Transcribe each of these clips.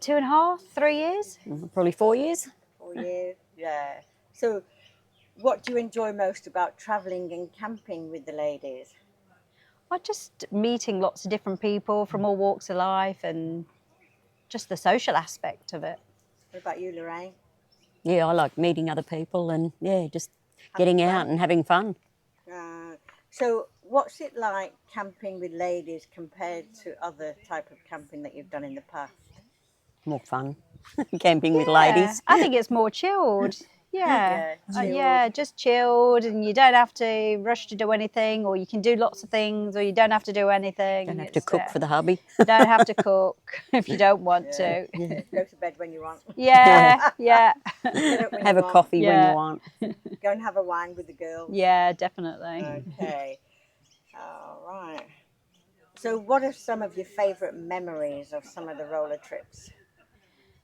2.5, 3 years. Probably 4 years. 4 years, yeah. So what do you enjoy most about travelling and camping with the ladies? Well, just meeting lots of different people from all walks of life and just the social aspect of it. What about you, Lorraine? Yeah, I like meeting other people and, just getting out and having fun. So what's it like camping with ladies compared to other type of camping that you've done in the past? More fun. Camping with ladies. I think it's more chilled. Yeah, chilled. just chilled, and you don't have to rush to do anything, or you can do lots of things, or you don't have to do anything. Don't have to cook for the hubby. Don't have to cook if you don't want to. Go to bed when you want. Yeah. Get up when Have you a want. coffee when you want. Go and have a wine with the girls. Yeah, definitely. Okay. All right. So what are some of your favourite memories of some of the roller trips?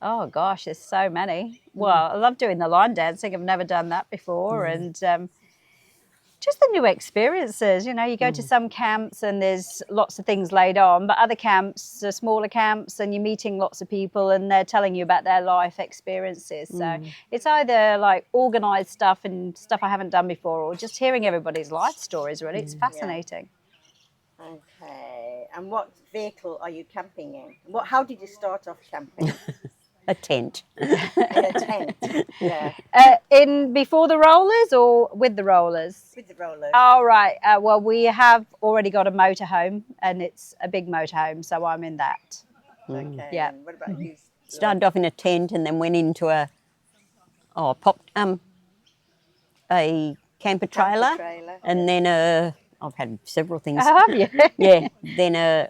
Oh gosh, there's so many. Well, I love doing the line dancing. I've never done that before, and just the new experiences. You know, you go to some camps and there's lots of things laid on, but other camps are smaller camps, and you're meeting lots of people, and they're telling you about their life experiences. So it's either like organised stuff and stuff I haven't done before, or just hearing everybody's life stories. Really, it's fascinating. Okay. And what vehicle are you camping in? How did you start off camping? A tent. In a tent. Yeah. In before the rollers or with the rollers? With the rollers. Oh, right. Well, we have already got a motorhome, and it's a big motorhome, so I'm in that. Okay. Yeah. And what about you? Started off in a tent and then went into a camper trailer. And then I've had several things. Have you? Yeah. Then a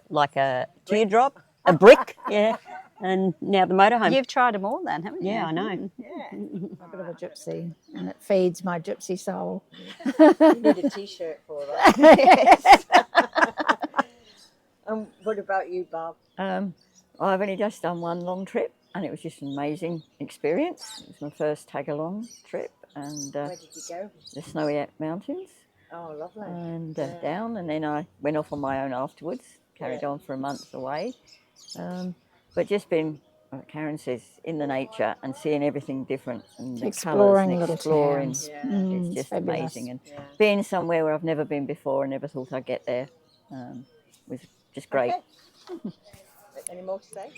teardrop, a brick, and now the motorhome. You've tried them all then, haven't you? Yeah, I know. Yeah. I'm a bit of a gypsy, and it feeds my gypsy soul. You need a T-shirt for that. What about you, Bob? I've only just done one long trip, and it was just an amazing experience. It was my first tag-along trip, and Where did you go? the Snowy Mountains, Oh, lovely. and down, and then I went off on my own afterwards, carried on for a month away. But just been, like Karen says, in the nature and seeing everything different and the Exploring colours and little exploring. towns. It's just fabulous. amazing. And being somewhere where I've never been before and never thought I'd get there was just great. Okay. Any more to say?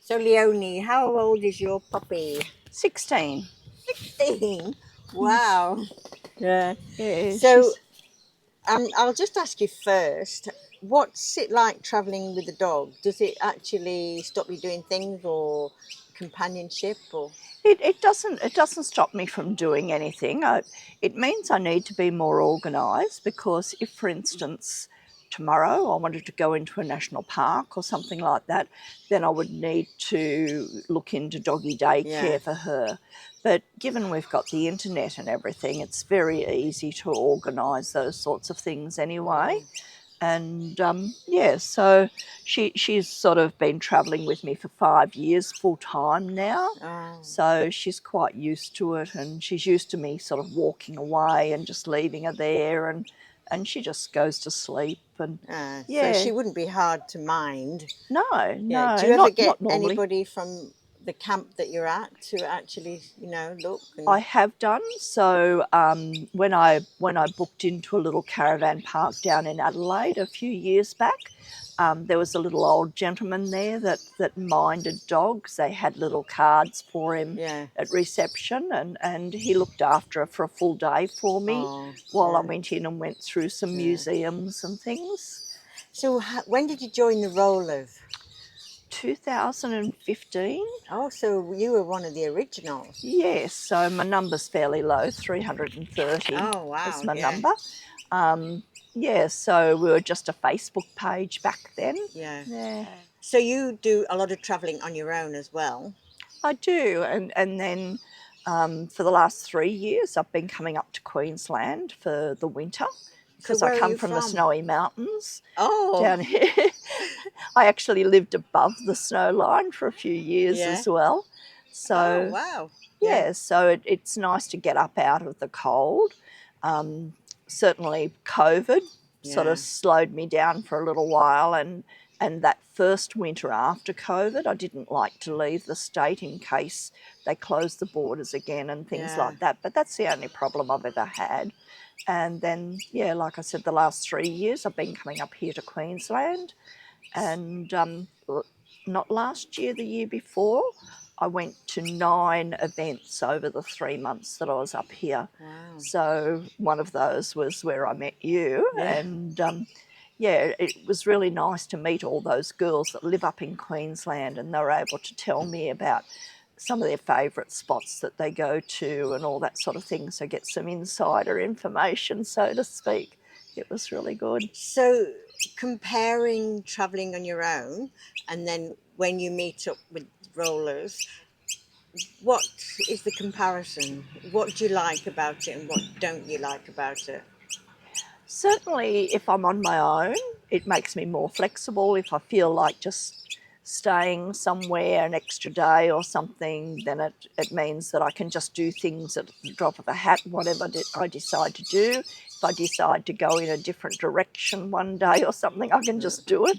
So, Leonie, how old is your puppy? 16. 16? Wow. Yeah. So, I'll just ask you first, what's it like travelling with the dog? Does it actually stop you doing things, or companionship, or? It doesn't stop me from doing anything. It means I need to be more organised, because if, for instance, tomorrow I wanted to go into a national park or something like that, then I would need to look into doggy daycare for her. But given we've got the internet and everything, it's very easy to organise those sorts of things anyway. And so she's sort of been travelling with me for 5 years full time now. So she's quite used to it, and she's used to me sort of walking away and just leaving her there, and she just goes to sleep. And So she wouldn't be hard to mind. No. Do you ever get not normally. anybody from the camp that you're at to actually, look? I have done. So when I booked into a little caravan park down in Adelaide a few years back, there was a little old gentleman there that minded dogs. They had little cards for him at reception, and he looked after her for a full day for me while I went in and went through some museums and things. So when did you join the rollers? 2015. Oh, so you were one of the originals. Yes, so my number's fairly low, 330 is my number. So we were just a Facebook page back then. Yeah. So you do a lot of travelling on your own as well? I do, and then for the last 3 years I've been coming up to Queensland for the winter, because I come from the Snowy Mountains down here. I actually lived above the snow line for a few years as well. So, so it's nice to get up out of the cold. Certainly COVID sort Yeah. of slowed me down for a little while. And that first winter after COVID, I didn't like to leave the state in case they closed the borders again and things Yeah. like that. But that's the only problem I've ever had. And then, yeah, like I said, the last 3 years I've been coming up here to Queensland. And not last year, the year before, I went to 9 events over the 3 months that I was up here. Wow. So one of those was where I met you. Yeah. And yeah, it was really nice to meet all those girls that live up in Queensland, and they were able to tell me about some of their favourite spots that they go to and all that sort of thing. So get some insider information, so to speak. It was really good. So comparing traveling on your own and then when you meet up with rollers, what is the comparison? What do you like about it and what don't you like about it? Certainly, if I'm on my own, it makes me more flexible. If I feel like just staying somewhere an extra day or something, then it means that I can just do things at the drop of a hat, whatever I decide to do. If I decide to go in a different direction one day or something, I can just do it.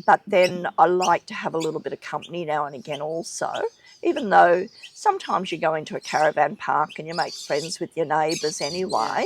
But then I like to have a little bit of company now and again also, even though sometimes you go into a caravan park and you make friends with your neighbours anyway.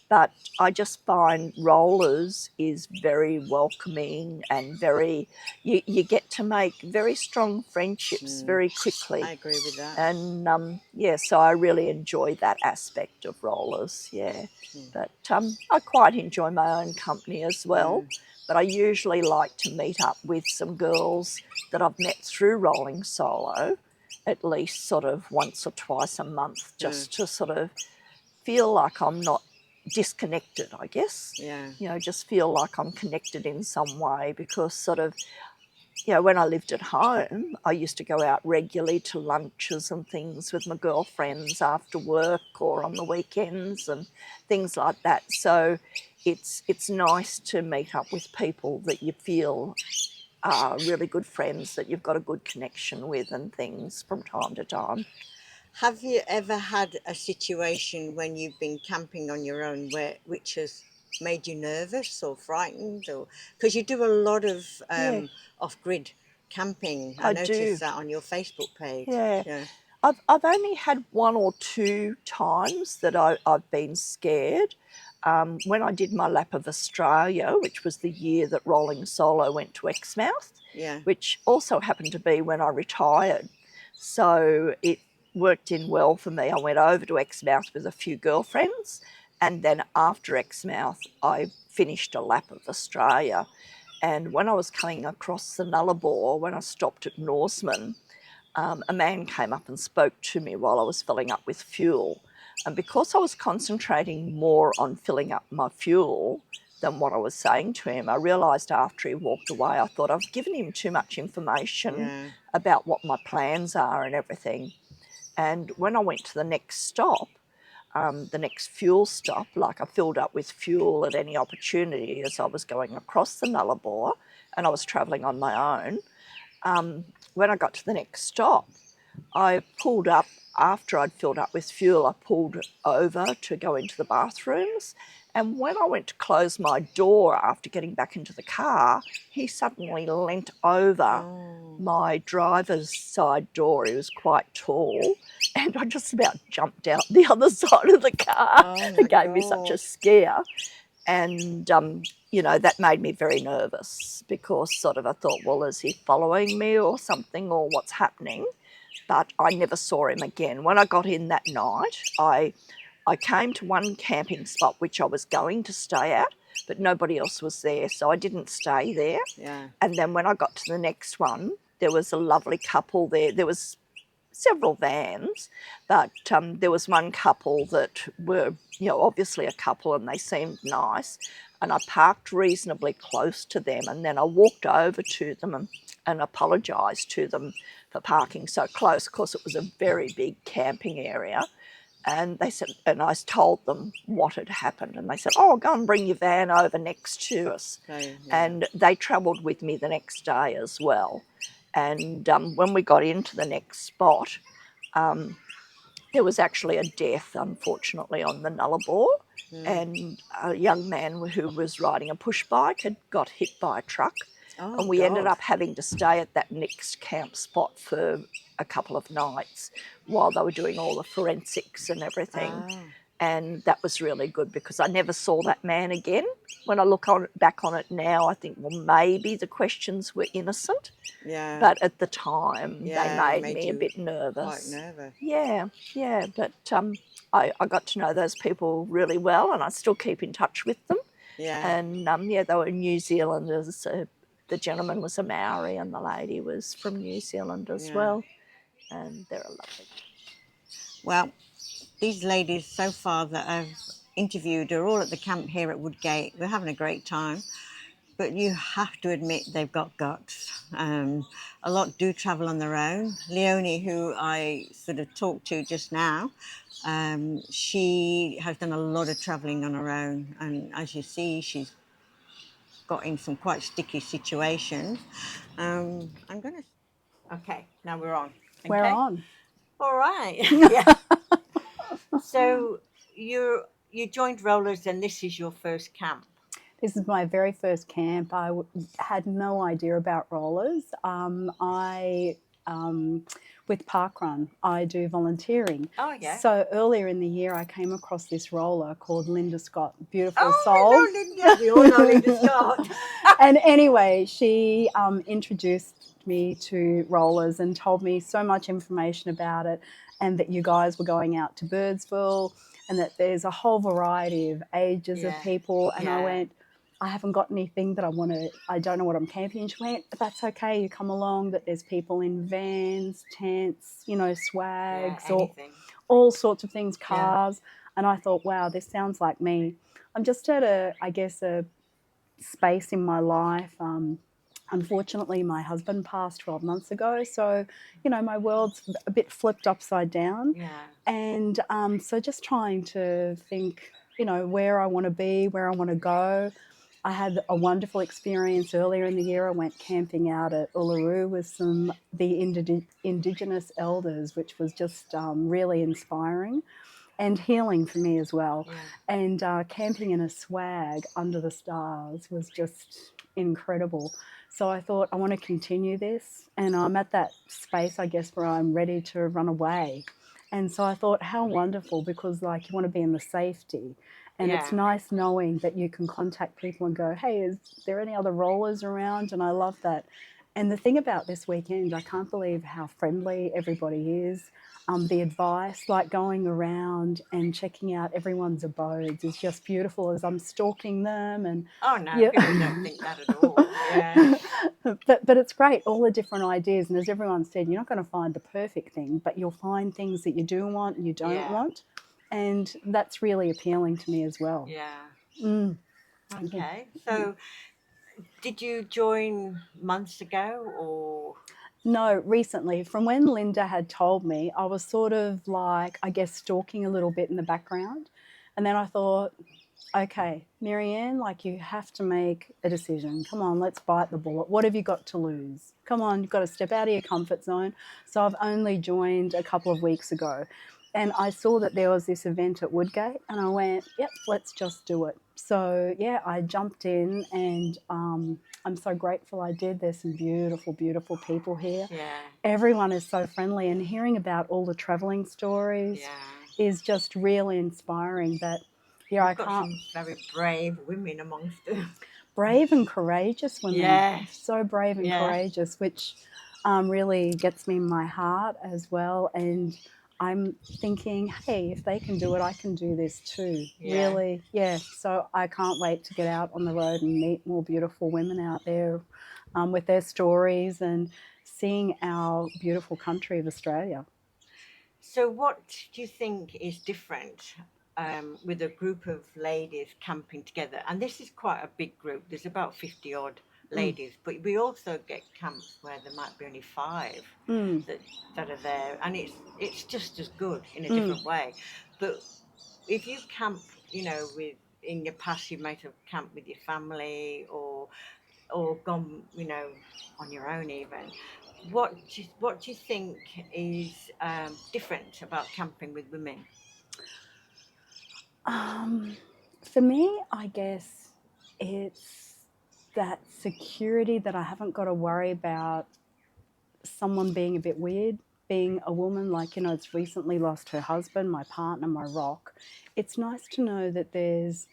But I just find rollers is very welcoming and very, you get to make very strong friendships very quickly. I agree with that. And yeah, so I really enjoy that aspect of rollers, yeah. But I quite enjoy my own company as well. But I usually like to meet up with some girls that I've met through rolling solo at least sort of once or twice a month, just to sort of feel like I'm not disconnected, I guess. Yeah. You know, just feel like I'm connected in some way, because sort of, you know, when I lived at home, I used to go out regularly to lunches and things with my girlfriends after work or on the weekends and things like that. So it's nice to meet up with people that you feel are really good friends, that you've got a good connection with and things from time to time. Have you ever had a situation when you've been camping on your own which has made you nervous or frightened, or because you do a lot of Yeah. off-grid camping? I I do. noticed that on your Facebook page. Yeah. I've only had 1 or 2 times that I've been scared. When I did my lap of Australia, which was the year that Rolling Solo went to Exmouth, Yeah. which also happened to be when I retired. So it worked in well for me. I went over to Exmouth with a few girlfriends, and then after Exmouth, I finished a lap of Australia. And when I was coming across the Nullarbor, when I stopped at Norseman, a man came up and spoke to me while I was filling up with fuel. And because I was concentrating more on filling up my fuel than what I was saying to him, I realised after he walked away, I thought I've given him too much information about what my plans are and everything. And when I went to the next stop, the next fuel stop, like I filled up with fuel at any opportunity as I was going across the Nullarbor, and I was travelling on my own. When I got to the next stop, I pulled up. After I'd filled up with fuel, I pulled over to go into the bathrooms. And when I went to close my door after getting back into the car, he suddenly leant over my driver's side door. He was quite tall. And I just about jumped out the other side of the car. It gave me such a scare. And, you know, that made me very nervous, because sort of I thought, well, is he following me or something, or what's happening? But I never saw him again. When I got in that night, I came to one camping spot which I was going to stay at, but nobody else was there, so I didn't stay there. Yeah. And then when I got to the next one, there was a lovely couple there. There was several vans, but there was one couple that were, you know, obviously a couple, and they seemed nice. And I parked reasonably close to them, and then I walked over to them and apologised to them for parking so close, because it was a very big camping area. And they said, and I told them what had happened, and they said, oh, go and bring your van over next to us. And they travelled with me the next day as well. And when we got into the next spot, there was actually a death, unfortunately, on the Nullarbor, and a young man who was riding a push bike had got hit by a truck. Oh, And we ended God. up having to stay at that next camp spot for a couple of nights while they were doing all the forensics and everything. Oh. And that was really good because I never saw that man again. When I look back on it now, I think, well, maybe the questions were innocent. Yeah. But at the time, Yeah, they it made made me a you bit nervous. quite nervous. Yeah, yeah. But I got to know those people really well, and I still keep in touch with them. Yeah. And yeah, they were New Zealanders. The gentleman was a Maori, and the lady was from New Zealand as well. And they're a lovely. Well, these ladies so far that I've interviewed are all at the camp here at Woodgate. We're having a great time. But you have to admit they've got guts. A lot do travel on their own. Leonie, who I sort of talked to just now, she has done a lot of travelling on her own. And as you see, she's got in some quite sticky situations. I'm going to... Okay, now we're on. Okay? We're on. All right. Yeah. So you joined Rollers and this is your first camp. This is my very first camp. I had no idea about rollers. With Parkrun, I do volunteering. Oh, yeah. So earlier in the year, I came across this roller called Linda Scott, beautiful Oh, soul. I know Linda. We all know Linda Scott. And anyway, she introduced me to rollers and told me so much information about it, and that you guys were going out to Birdsville, and that there's a whole variety of ages of people. And I went, I haven't got anything that I don't know what I'm camping. And she went, but that's okay, you come along, that there's people in vans, tents, swags, or all sorts of things, cars. And I thought, wow, this sounds like me. I'm just at a space in my life. Unfortunately, my husband passed 12 months ago. So, my world's a bit flipped upside down. Yeah. And so just trying to think, where I want to be, where I want to go. I had a wonderful experience earlier in the year. I went camping out at Uluru with the Indigenous elders, which was just really inspiring and healing for me as well. Yeah. And camping in a swag under the stars was just incredible. So I thought, I want to continue this. And I'm at that space, I guess, where I'm ready to run away. And so I thought, how wonderful, because you want to be in the safety. And it's nice knowing that you can contact people and go, hey, is there any other rollers around? And I love that. And the thing about this weekend, I can't believe how friendly everybody is. The advice, like going around and checking out everyone's abodes, is just beautiful as I'm stalking them. And oh no, people don't think that at all. Yeah. But it's great, all the different ideas. And as everyone said, you're not going to find the perfect thing, but you'll find things that you do want and you don't want. And that's really appealing to me as well. Yeah. Mm. Okay. So did you join months ago or? No, recently. From when Linda had told me, I was sort of stalking a little bit in the background. And then I thought, okay, Marianne, you have to make a decision. Come on, let's bite the bullet. What have you got to lose? Come on, you've got to step out of your comfort zone. So I've only joined a couple of weeks ago. And I saw that there was this event at Woodgate and I went, yep, let's just do it. So, I jumped in and I'm so grateful I did. There's some beautiful, beautiful people here. Yeah. Everyone is so friendly, and hearing about all the travelling stories is just really inspiring. That, I can't. Some very brave women amongst them. Brave and courageous women. Yeah. So brave and courageous, which really gets me in my heart as well. And I'm thinking, hey, if they can do it, I can do this too. Yeah. Really, So I can't wait to get out on the road and meet more beautiful women out there with their stories and seeing our beautiful country of Australia. So what do you think is different with a group of ladies camping together? And this is quite a big group. There's about 50 odd ladies, but we also get camps where there might be only 5 that are there, and it's just as good in a different way. But if you camp, in your past, you might have camped with your family or gone, on your own even. what do you think is different about camping with women? For me, I guess it's that security that I haven't got to worry about someone being a bit weird. Being a woman, like, you know, it's recently lost her husband, my partner, my rock. It's nice to know that there's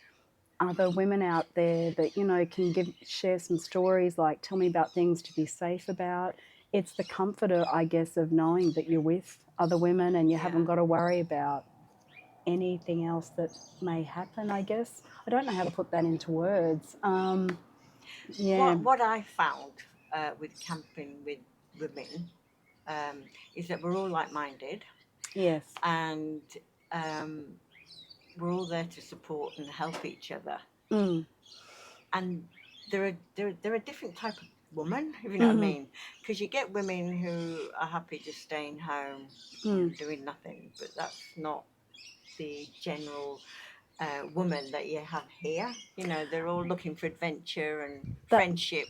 other women out there that, you know, can share some stories, like tell me about things to be safe about. It's the comforter, I guess, of knowing that you're with other women and you haven't got to worry about anything else that may happen, I guess. I don't know how to put that into words. Yeah. What I found with camping with women is that we're all like-minded, Yes. and we're all there to support and help each other. Mm. And they're a different type of woman, if you know what I mean. Because you get women who are happy just staying home, doing nothing, but that's not the general woman that you have here. You know, they're all looking for adventure and friendship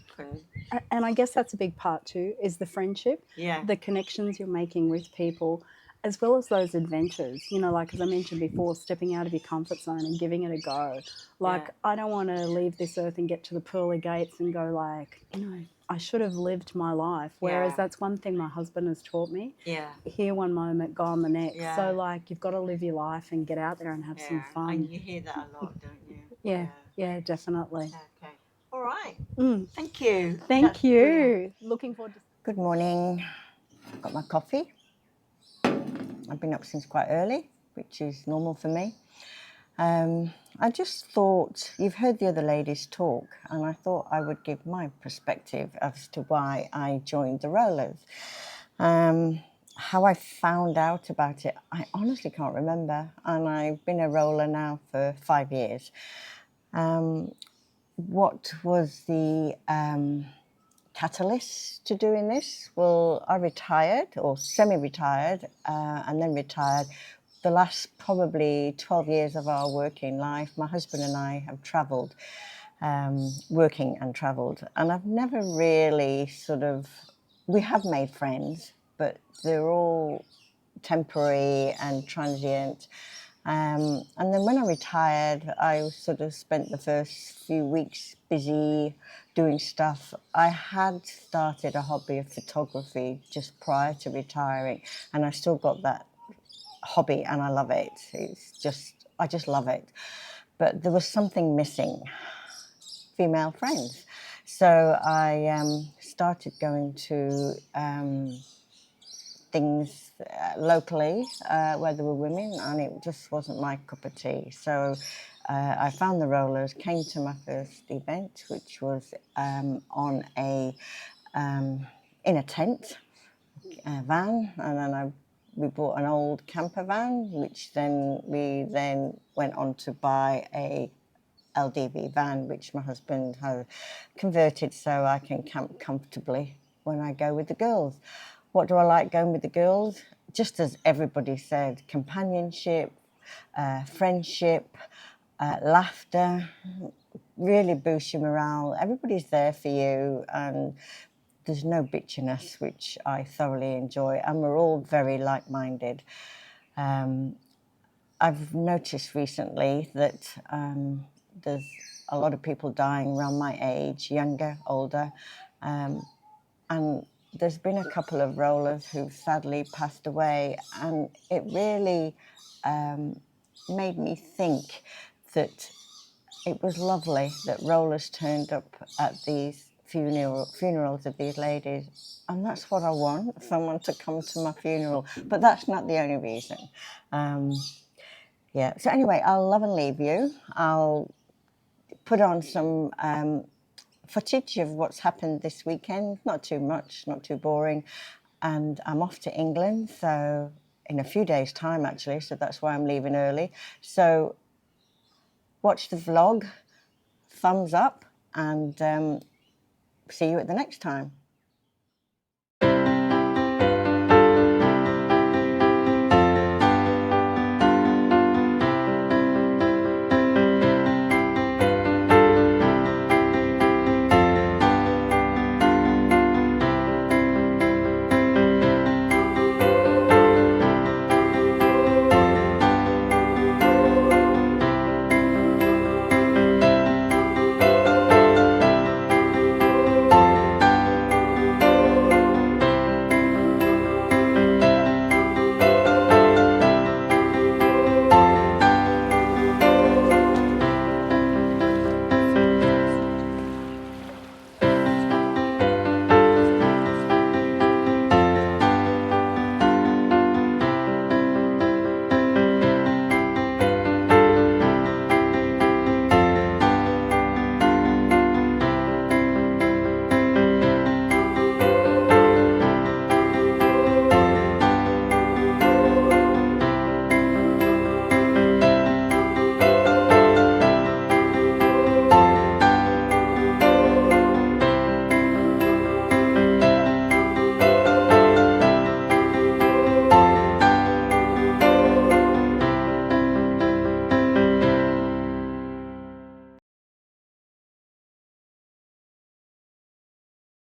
And I guess that's a big part too, is the friendship, yeah. the connections you're making with people, as well as those adventures. You know, like as I mentioned before, stepping out of your comfort zone and giving it a go. Like, I don't want to leave this earth and get to the pearly gates and go like, you know, I should have lived my life. Whereas that's one thing my husband has taught me. Yeah. Here one moment, gone the next. Yeah. So like you've got to live your life and get out there and have some fun. And you hear that a lot, don't you? Yeah, definitely. Okay. All right. Mm. Thank you. Thank That's you. brilliant. Looking forward to. Good morning. Got my coffee. I've been up since quite early, which is normal for me. I just thought, you've heard the other ladies talk, and I thought I would give my perspective as to why I joined the rollers. How I found out about it, I honestly can't remember, and I've been a roller now for 5 years. What was the catalyst to doing this? Well, I retired, or semi-retired, and then retired. The last probably 12 years of our working life, my husband and I have travelled, working and travelled, and I've never really we have made friends, but they're all temporary and transient. And then when I retired, I sort of spent the first few weeks busy doing stuff. I had started a hobby of photography just prior to retiring, and I still got that hobby and I love it. I just love it. But there was something missing, female friends. So I started going to things locally where there were women, and it just wasn't my cup of tea. So I found the rollers, came to my first event, which was on in a tent, van, and then we bought an old camper van, which we went on to buy a LDV van, which my husband has converted so I can camp comfortably when I go with the girls. What do I like going with the girls? Just as everybody said, companionship, friendship, laughter, really boosts your morale. Everybody's there for you, and there's no bitchiness, which I thoroughly enjoy, and we're all very like-minded. I've noticed recently that there's a lot of people dying around my age, younger, older, and there's been a couple of rollers who've sadly passed away, and it really made me think that it was lovely that rollers turned up at these funerals of these ladies, and that's what I want, someone to come to my funeral. But that's not the only reason. So anyway, I'll love and leave you. I'll put on some footage of what's happened this weekend. Not too much, not too boring. And I'm off to England, so in a few days' time, actually, so that's why I'm leaving early. So watch the vlog, thumbs up, and see you at the next time.